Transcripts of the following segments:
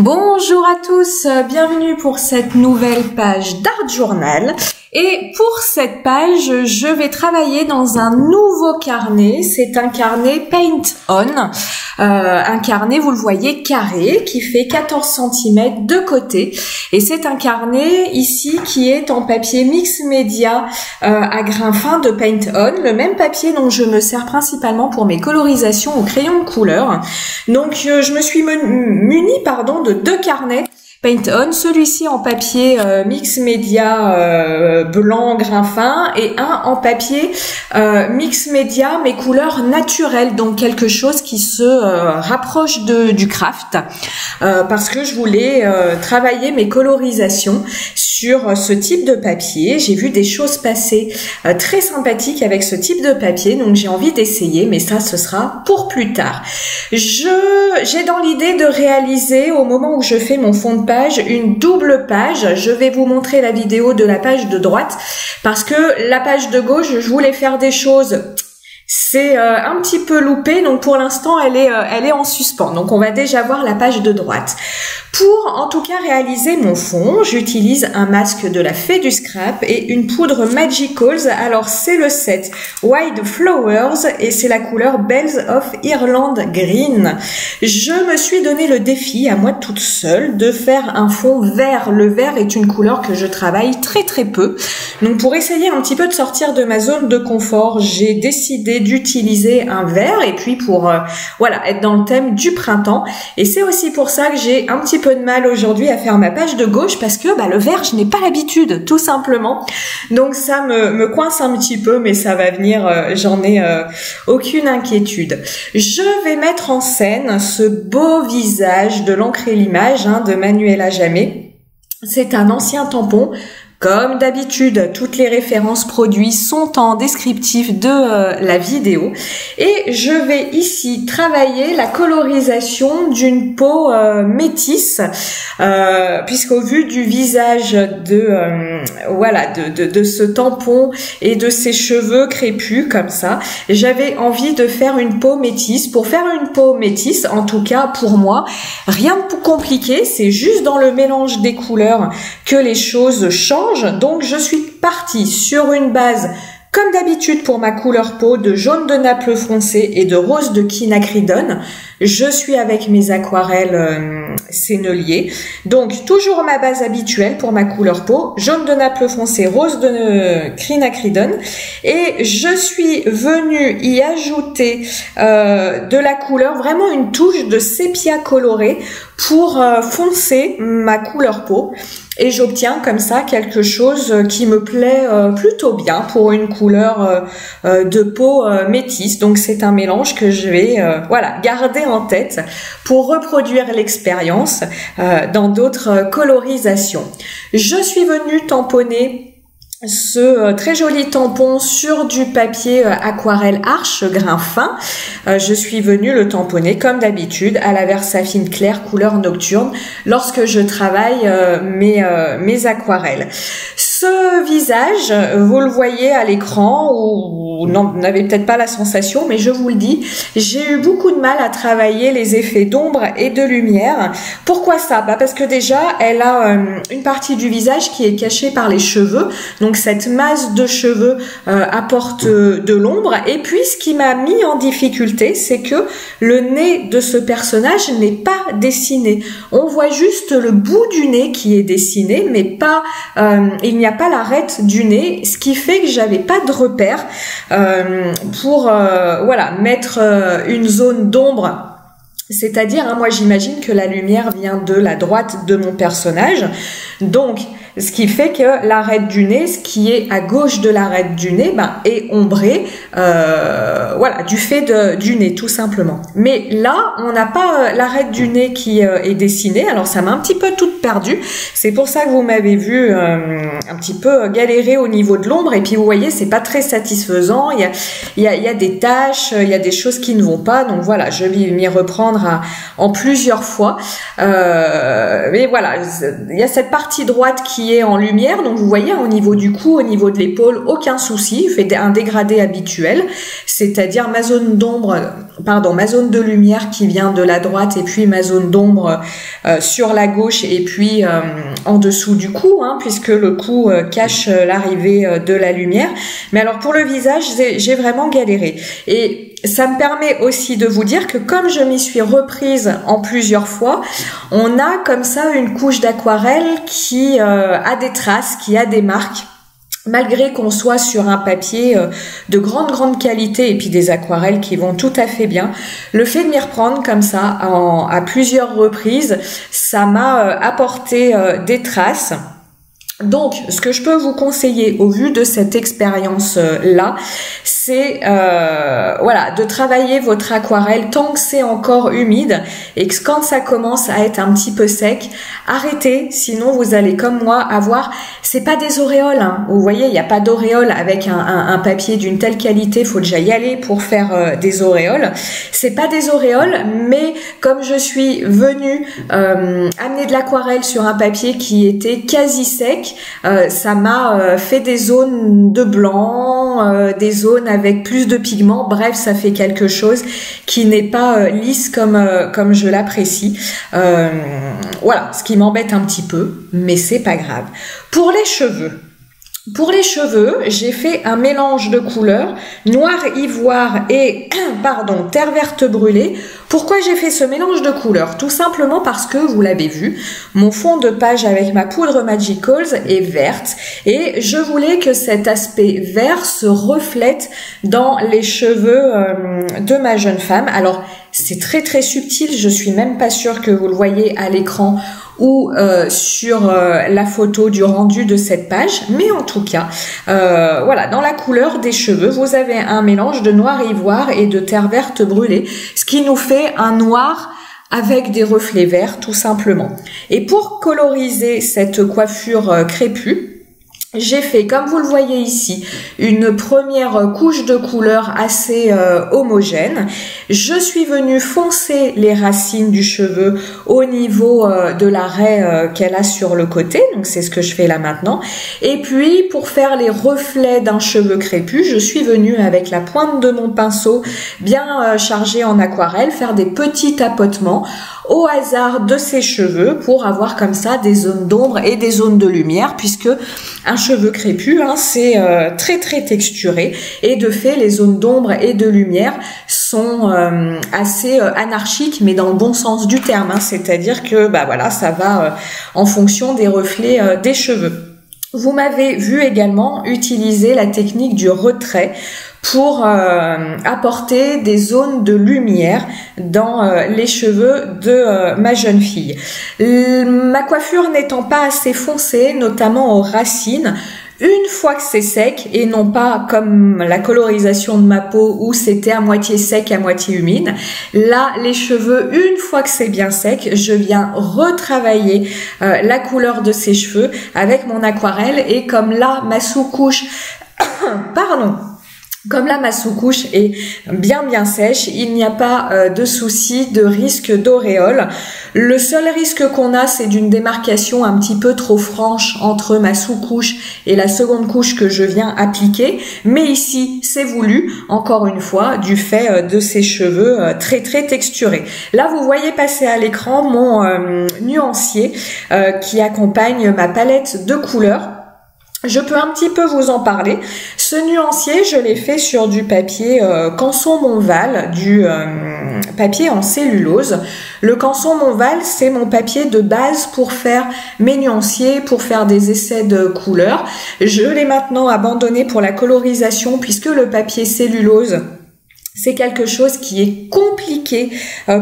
Bonjour à tous, bienvenue pour cette nouvelle page d'Art Journal. Et pour cette page, je vais travailler dans un nouveau carnet. C'est un carnet Paint On, un carnet, vous le voyez, carré, qui fait 14 cm de côté. Et c'est un carnet ici qui est en papier mix média à grain fin de Paint On, le même papier dont je me sers principalement pour mes colorisations au crayon de couleur. Donc je me suis munie de deux carnets Paint On, celui-ci en papier mix média blanc grain fin et un en papier mix média mais couleurs naturelles, donc quelque chose qui se rapproche du craft parce que je voulais travailler mes colorisations sur ce type de papier. J'ai vu des choses passer très sympathiques avec ce type de papier, donc j'ai envie d'essayer, mais ça ce sera pour plus tard. J'ai dans l'idée de réaliser au moment où je fais mon fond de page une double page. Je vais vous montrer la vidéo de la page de droite parce que la page de gauche, je voulais faire des choses. C'est un petit peu loupé, donc pour l'instant elle est en suspens. Donc on va déjà voir la page de droite. Pour en tout cas réaliser mon fond, j'utilise un masque de la Fée du Scrap et une poudre Magicals. Alors c'est le set Wild Flowers et c'est la couleur Bells of Ireland Green. Je me suis donné le défi à moi toute seule de faire un fond vert. Le vert est une couleur que je travaille très peu. Donc pour essayer un petit peu de sortir de ma zone de confort, j'ai décidé d'utiliser un vert et puis pour voilà, être dans le thème du printemps. Et c'est aussi pour ça que j'ai un petit peu de mal aujourd'hui à faire ma page de gauche parce que le vert, je n'ai pas l'habitude, tout simplement. Donc ça me coince un petit peu, mais ça va venir, j'en ai aucune inquiétude. Je vais mettre en scène ce beau visage de l'encre et l'image de Manuela Jammet. C'est un ancien tampon. Comme d'habitude, toutes les références produits sont en descriptif de la vidéo. Et je vais ici travailler la colorisation d'une peau métisse, puisqu'au vu du visage de ce tampon et de ses cheveux crépus comme ça, j'avais envie de faire une peau métisse. Pour faire une peau métisse, en tout cas pour moi, rien de compliqué, c'est juste dans le mélange des couleurs que les choses changent. Donc je suis partie sur une base comme d'habitude pour ma couleur peau de jaune de Naples foncé et de rose de quinacridone. Je suis avec mes aquarelles sennelier. Donc toujours ma base habituelle pour ma couleur peau, jaune de Naples foncé, rose de quinacridone. Et je suis venue y ajouter de la couleur, vraiment une touche de sépia coloré pour foncer ma couleur peau. Et j'obtiens comme ça quelque chose qui me plaît plutôt bien pour une couleur de peau métisse. Donc c'est un mélange que je vais garder en tête pour reproduire l'expérience dans d'autres colorisations. Je suis venue tamponner ce très joli tampon sur du papier aquarelle arche grain fin. Je suis venue le tamponner comme d'habitude à la Versafine claire couleur nocturne lorsque je travaille mes aquarelles. Ce visage, vous le voyez à l'écran ou non, vous n'avez peut-être pas la sensation, mais je vous le dis, j'ai eu beaucoup de mal à travailler les effets d'ombre et de lumière. Pourquoi ça? Parce que déjà, elle a une partie du visage qui est cachée par les cheveux. Donc cette masse de cheveux apporte de l'ombre. Et puis ce qui m'a mis en difficulté, c'est que le nez de ce personnage n'est pas dessiné. On voit juste le bout du nez qui est dessiné, mais pas il n'y a pas l'arête du nez, ce qui fait que j'avais pas de repère pour mettre une zone d'ombre. C'est-à-dire, moi j'imagine que la lumière vient de la droite de mon personnage, donc ce qui fait que l'arête du nez, ce qui est à gauche de l'arête du nez, est ombré, du fait du nez tout simplement. Mais là, on n'a pas l'arête du nez qui est dessinée, alors ça m'a un petit peu toute perdue. C'est pour ça que vous m'avez vu un petit peu galérer au niveau de l'ombre. Et puis vous voyez, c'est pas très satisfaisant. Il y a des taches, il y a des choses qui ne vont pas. Donc voilà, je vais m'y reprendre en plusieurs fois. Mais voilà, il y a cette partie droite qui maquillée en lumière, donc vous voyez au niveau du cou, au niveau de l'épaule, aucun souci, fait un dégradé habituel, c'est-à-dire ma zone d'ombre, pardon, ma zone de lumière qui vient de la droite et puis ma zone d'ombre sur la gauche et puis en dessous du cou, hein, puisque le cou cache l'arrivée de la lumière. Mais alors pour le visage, j'ai vraiment galéré. Et ça me permet aussi de vous dire que comme je m'y suis reprise en plusieurs fois, on a comme ça une couche d'aquarelle qui a des traces, qui a des marques. Malgré qu'on soit sur un papier de grande qualité et puis des aquarelles qui vont tout à fait bien, le fait de m'y reprendre comme ça à plusieurs reprises, ça m'a apporté des traces. Donc, ce que je peux vous conseiller au vu de cette expérience-là, c'est voilà, de travailler votre aquarelle tant que c'est encore humide et que quand ça commence à être un petit peu sec, arrêtez, sinon vous allez comme moi avoir, c'est pas des auréoles, hein. Vous voyez, il n'y a pas d'auréoles avec un papier d'une telle qualité, faut déjà y aller pour faire des auréoles. C'est pas des auréoles, mais comme je suis venue amener de l'aquarelle sur un papier qui était quasi sec, ça m'a fait des zones de blanc, des zones avec plus de pigments, bref, ça fait quelque chose qui n'est pas lisse comme je l'apprécie. Voilà, ce qui m'embête un petit peu, mais c'est pas grave. Pour les cheveux, j'ai fait un mélange de couleurs, noir ivoire et terre verte brûlée. Pourquoi j'ai fait ce mélange de couleurs? Tout simplement parce que, vous l'avez vu, mon fond de page avec ma poudre Magicals est verte et je voulais que cet aspect vert se reflète dans les cheveux de ma jeune femme. Alors, c'est très subtil, je suis même pas sûre que vous le voyez à l'écran ou sur la photo du rendu de cette page, mais en tout cas, voilà, dans la couleur des cheveux, vous avez un mélange de noir ivoire et de terre verte brûlée, ce qui nous fait un noir avec des reflets verts, tout simplement. Et pour coloriser cette coiffure crépue, j'ai fait, comme vous le voyez ici, une première couche de couleur assez homogène. Je suis venue foncer les racines du cheveu au niveau de la raie qu'elle a sur le côté. Donc c'est ce que je fais là maintenant. Et puis pour faire les reflets d'un cheveu crépus, je suis venue avec la pointe de mon pinceau bien chargée en aquarelle faire des petits tapotements au hasard de ses cheveux pour avoir comme ça des zones d'ombre et des zones de lumière, puisque un cheveu crépus, hein, c'est très texturé, et de fait les zones d'ombre et de lumière sont assez anarchiques, mais dans le bon sens du terme, hein, c'est-à-dire que bah voilà, ça va en fonction des reflets des cheveux. Vous m'avez vu également utiliser la technique du retrait pour apporter des zones de lumière dans les cheveux de ma jeune fille. Ma coiffure n'étant pas assez foncée, notamment aux racines, une fois que c'est sec, et non pas comme la colorisation de ma peau où c'était à moitié sec, à moitié humide, là, les cheveux, une fois que c'est bien sec, je viens retravailler la couleur de ses cheveux avec mon aquarelle, et comme là, ma sous-couche, pardon, comme là ma sous-couche est bien sèche, il n'y a pas de souci de risque d'auréole. Le seul risque qu'on a, c'est d'une démarcation un petit peu trop franche entre ma sous-couche et la seconde couche que je viens appliquer. Mais ici, c'est voulu, encore une fois, du fait de ces cheveux très texturés. Là, vous voyez passer à l'écran mon nuancier qui accompagne ma palette de couleurs. Je peux un petit peu vous en parler. Ce nuancier, je l'ai fait sur du papier Canson Montval, du papier en cellulose. Le Canson Montval, c'est mon papier de base pour faire mes nuanciers, pour faire des essais de couleurs. Je l'ai maintenant abandonné pour la colorisation puisque le papier cellulose, c'est quelque chose qui est compliqué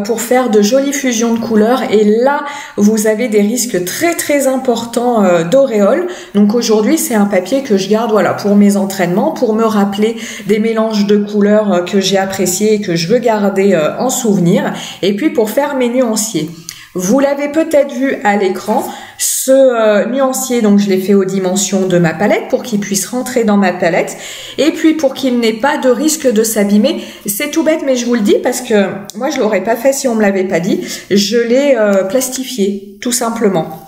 pour faire de jolies fusions de couleurs, et là vous avez des risques très importants d'auréole. Donc aujourd'hui c'est un papier que je garde voilà pour mes entraînements, pour me rappeler des mélanges de couleurs que j'ai appréciés et que je veux garder en souvenir, et puis pour faire mes nuanciers. Vous l'avez peut-être vu à l'écran, ce nuancier, donc je l'ai fait aux dimensions de ma palette pour qu'il puisse rentrer dans ma palette, et puis pour qu'il n'ait pas de risque de s'abîmer. C'est tout bête, mais je vous le dis parce que moi je l'aurais pas fait si on me l'avait pas dit. Je l'ai plastifié, tout simplement.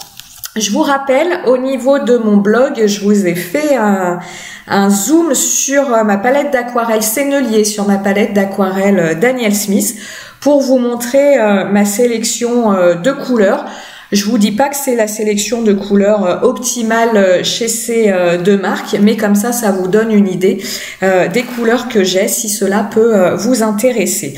Je vous rappelle, au niveau de mon blog, je vous ai fait un zoom sur ma palette d'aquarelle Sennelier, sur ma palette d'aquarelle Daniel Smith, pour vous montrer ma sélection de couleurs. Je vous dis pas que c'est la sélection de couleurs optimale chez ces deux marques, mais comme ça vous donne une idée des couleurs que j'ai, si cela peut vous intéresser.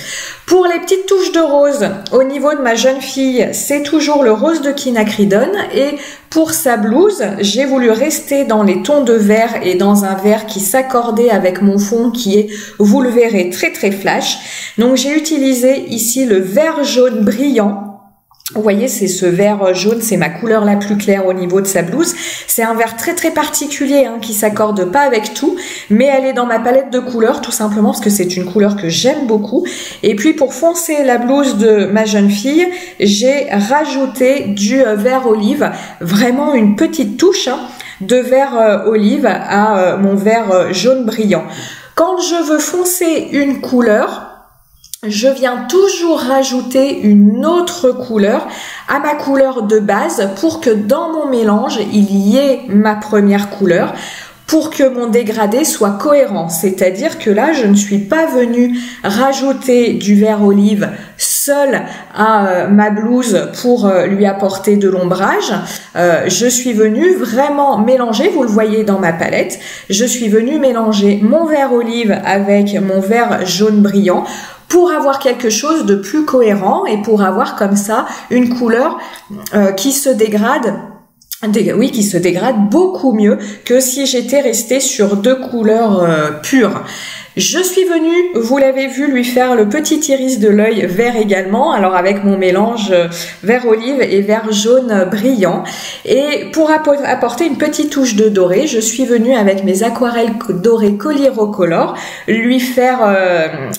Pour les petites touches de rose, au niveau de ma jeune fille, c'est toujours le rose de Quinacridone, et pour sa blouse, j'ai voulu rester dans les tons de vert et dans un vert qui s'accordait avec mon fond qui est, vous le verrez, très très flash. Donc j'ai utilisé ici le vert jaune brillant. Vous voyez, c'est ce vert jaune, c'est ma couleur la plus claire au niveau de sa blouse. C'est un vert très très particulier qui s'accorde pas avec tout, mais elle est dans ma palette de couleurs tout simplement parce que c'est une couleur que j'aime beaucoup. Et puis pour foncer la blouse de ma jeune fille, j'ai rajouté du vert olive, vraiment une petite touche de vert olive à mon vert jaune brillant. Quand je veux foncer une couleur, je viens toujours rajouter une autre couleur à ma couleur de base pour que dans mon mélange, il y ait ma première couleur, pour que mon dégradé soit cohérent. C'est-à-dire que là, je ne suis pas venue rajouter du vert olive seul à ma blouse pour lui apporter de l'ombrage. Je suis venue vraiment mélanger, vous le voyez dans ma palette, je suis venue mélanger mon vert olive avec mon vert jaune brillant pour avoir quelque chose de plus cohérent et pour avoir comme ça une couleur qui se dégrade. Oui, qui se dégrade beaucoup mieux que si j'étais restée sur deux couleurs pures. Je suis venue, vous l'avez vu, lui faire le petit iris de l'œil vert également, alors avec mon mélange vert olive et vert jaune brillant. Et pour apporter une petite touche de doré, je suis venue avec mes aquarelles dorées Colliero-Color, lui faire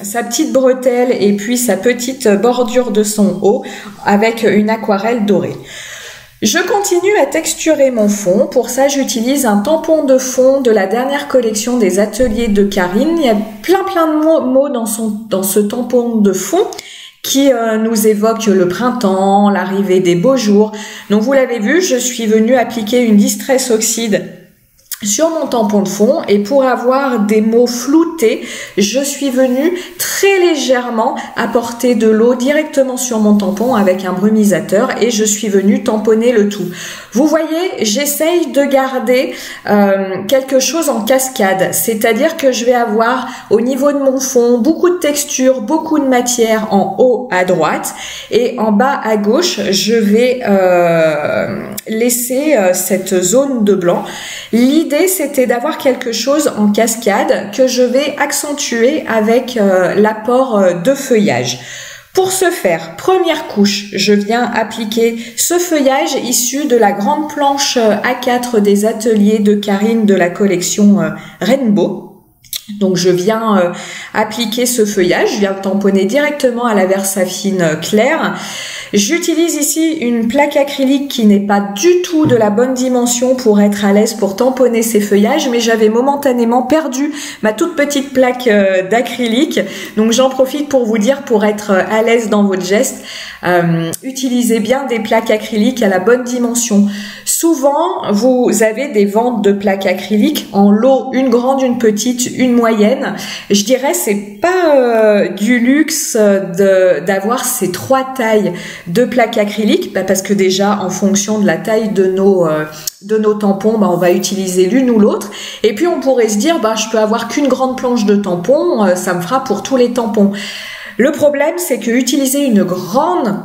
sa petite bretelle et puis sa petite bordure de son haut avec une aquarelle dorée. Je continue à texturer mon fond. Pour ça, j'utilise un tampon de fond de la dernière collection des ateliers de Karine. Il y a plein de mots dans ce tampon de fond qui nous évoque le printemps, l'arrivée des beaux jours. Donc vous l'avez vu, je suis venue appliquer une Distress Oxide sur mon tampon de fond, et pour avoir des mots floutés, je suis venue très légèrement apporter de l'eau directement sur mon tampon avec un brumisateur et je suis venue tamponner le tout. Vous voyez, j'essaye de garder quelque chose en cascade, c'est-à-dire que je vais avoir au niveau de mon fond beaucoup de texture, beaucoup de matière en haut à droite et en bas à gauche, je vais laisser cette zone de blanc. L'idée, c'était d'avoir quelque chose en cascade que je vais accentuer avec l'apport de feuillage. Pour ce faire, première couche, je viens appliquer ce feuillage issu de la grande planche A4 des ateliers de Karine de la collection Rainbow. Donc je viens appliquer ce feuillage, je viens le tamponner directement à la Versafine claire. J'utilise ici une plaque acrylique qui n'est pas du tout de la bonne dimension pour être à l'aise pour tamponner ces feuillages, mais j'avais momentanément perdu ma toute petite plaque d'acrylique. Donc j'en profite pour vous dire, pour être à l'aise dans votre geste, utilisez bien des plaques acryliques à la bonne dimension. Souvent, vous avez des ventes de plaques acryliques en lot, une grande, une petite, une moyenne. Je dirais c'est pas du luxe d'avoir ces trois tailles de plaques acryliques, parce que déjà en fonction de la taille de nos tampons, on va utiliser l'une ou l'autre. Et puis on pourrait se dire, je peux avoir qu'une grande planche de tampons, ça me fera pour tous les tampons. Le problème, c'est que utiliser une grande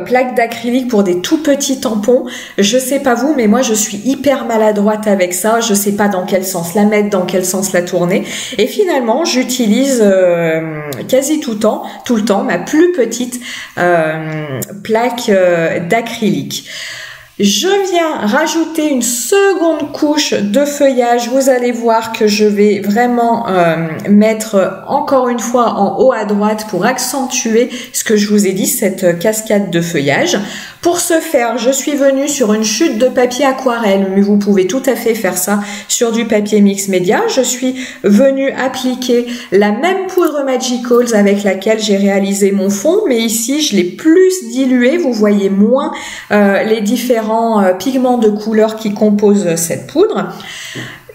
plaque d'acrylique pour des tout petits tampons, je sais pas vous, mais moi je suis hyper maladroite avec ça, je sais pas dans quel sens la mettre, dans quel sens la tourner, et finalement j'utilise quasi tout le temps ma plus petite plaque d'acrylique. Je viens rajouter une seconde couche de feuillage. Vous allez voir que je vais vraiment mettre encore une fois en haut à droite pour accentuer ce que je vous ai dit, cette cascade de feuillage. Pour ce faire, je suis venue sur une chute de papier aquarelle, mais vous pouvez tout à fait faire ça sur du papier mix média. Je suis venue appliquer la même poudre Magicals avec laquelle j'ai réalisé mon fond, mais ici je l'ai plus dilué. Vous voyez moins les différents différents pigments de couleur qui composent cette poudre.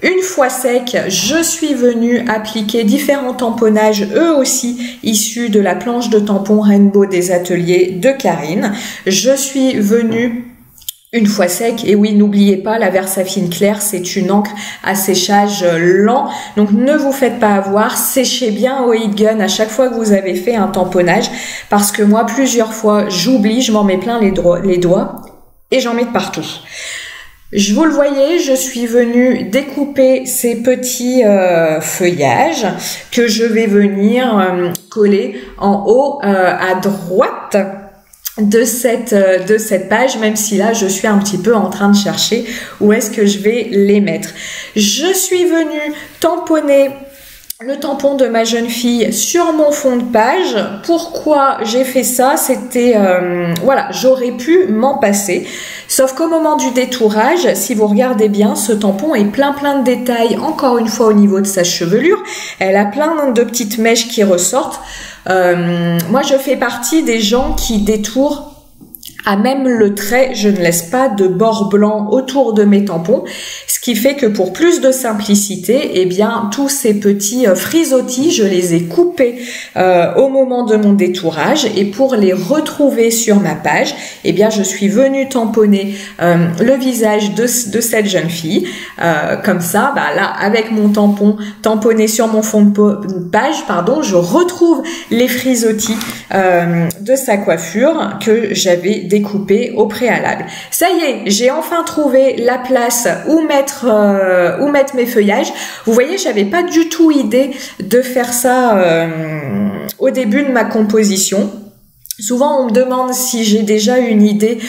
Une fois sec, je suis venue appliquer différents tamponnages, eux aussi issus de la planche de tampons Rainbow des ateliers de Karine. Je suis venue une fois sec, et oui, n'oubliez pas, la Versafine claire, c'est une encre à séchage lent, donc ne vous faites pas avoir, séchez bien au heat gun à chaque fois que vous avez fait un tamponnage, parce que moi, plusieurs fois, j'oublie, je m'en mets plein les doigts, et j'en mets de partout. Vous le voyez, je suis venue découper ces petits feuillages que je vais venir coller en haut à droite de cette page, même si là je suis un petit peu en train de chercher où est-ce que je vais les mettre. Je suis venue tamponner le tampon de ma jeune fille sur mon fond de page. Pourquoi j'ai fait ça? C'était voilà, j'aurais pu m'en passer, sauf qu'au moment du détourage, si vous regardez bien, ce tampon est plein de détails, encore une fois au niveau de sa chevelure. Elle a plein de petites mèches qui ressortent. Moi je fais partie des gens qui détourent à même le trait, je ne laisse pas de bord blanc autour de mes tampons, ce qui fait que pour plus de simplicité, eh bien tous ces petits frisottis, je les ai coupés au moment de mon détourage, et pour les retrouver sur ma page, eh bien je suis venue tamponner le visage de cette jeune fille, comme ça, bah là avec mon tampon tamponné sur mon fond de page, pardon, je retrouve les frisottis de sa coiffure que j'avais découpé au préalable. Ça y est, j'ai enfin trouvé la place où mettre mes feuillages. Vous voyez, j'avais pas du tout idée de faire ça au début de ma composition. Souvent, on me demande si j'ai déjà une idée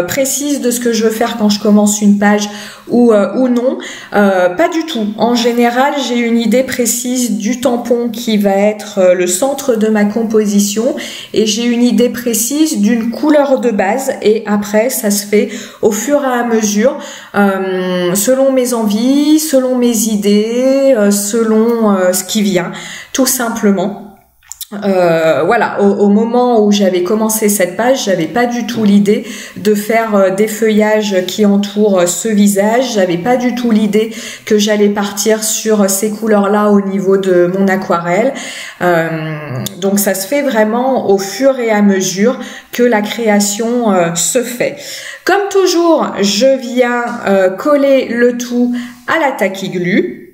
précise de ce que je veux faire quand je commence une page ou non. Pas du tout. En général, j'ai une idée précise du tampon qui va être le centre de ma composition, et j'ai une idée précise d'une couleur de base, et après, ça se fait au fur et à mesure, selon mes envies, selon mes idées, selon ce qui vient, tout simplement. Voilà, au moment où j'avais commencé cette page, j'avais pas du tout l'idée de faire des feuillages qui entourent ce visage, j'avais pas du tout l'idée que j'allais partir sur ces couleurs-là au niveau de mon aquarelle. Donc ça se fait vraiment au fur et à mesure que la création se fait. Comme toujours, je viens coller le tout à la taquiglue.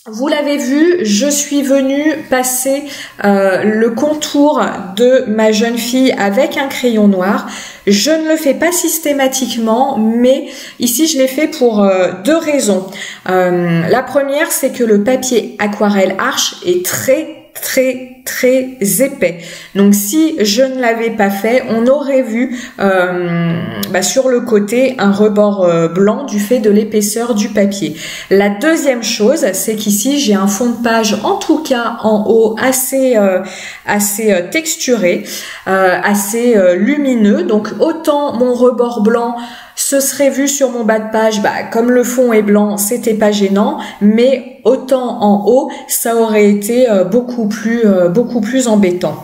Vous l'avez vu, je suis venue passer le contour de ma jeune fille avec un crayon noir. Je ne le fais pas systématiquement, mais ici je l'ai fait pour deux raisons. La première, c'est que le papier aquarelle Arches est très épais. Donc si je ne l'avais pas fait, on aurait vu sur le côté un rebord blanc du fait de l'épaisseur du papier. La deuxième chose, c'est qu'ici j'ai un fond de page, en tout cas en haut, assez texturé, assez lumineux. Donc autant mon rebord blanc se serait vu sur mon bas de page, comme le fond est blanc, c'était pas gênant, mais autant en haut, ça aurait été beaucoup plus embêtant.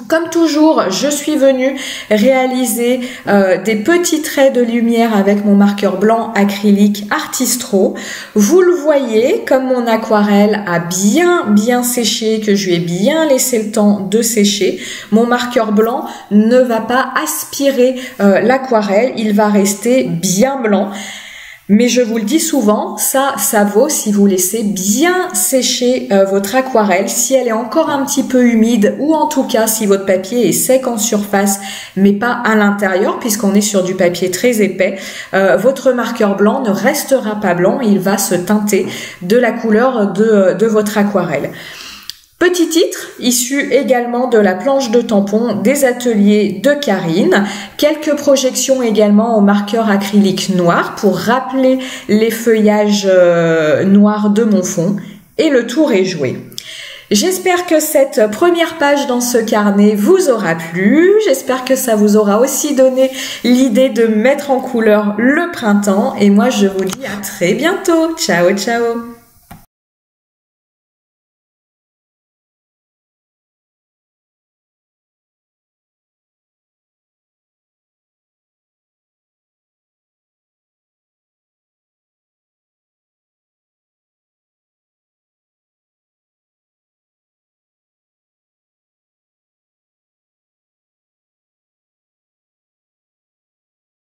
Comme toujours, je suis venue réaliser des petits traits de lumière avec mon marqueur blanc acrylique Artistro. Vous le voyez, comme mon aquarelle a bien séché, que je lui ai bien laissé le temps de sécher, mon marqueur blanc ne va pas aspirer l'aquarelle, il va rester bien blanc. Mais je vous le dis souvent, ça vaut si vous laissez bien sécher votre aquarelle, si elle est encore un petit peu humide, ou en tout cas si votre papier est sec en surface mais pas à l'intérieur, puisqu'on est sur du papier très épais, votre marqueur blanc ne restera pas blanc, il va se teinter de la couleur de votre aquarelle. Petit titre, issu également de la planche de tampon des ateliers de Karine. Quelques projections également au marqueur acrylique noir pour rappeler les feuillages noirs de mon fond. Et le tour est joué. J'espère que cette première page dans ce carnet vous aura plu. J'espère que ça vous aura aussi donné l'idée de mettre en couleur le printemps. Et moi, je vous dis à très bientôt. Ciao, ciao!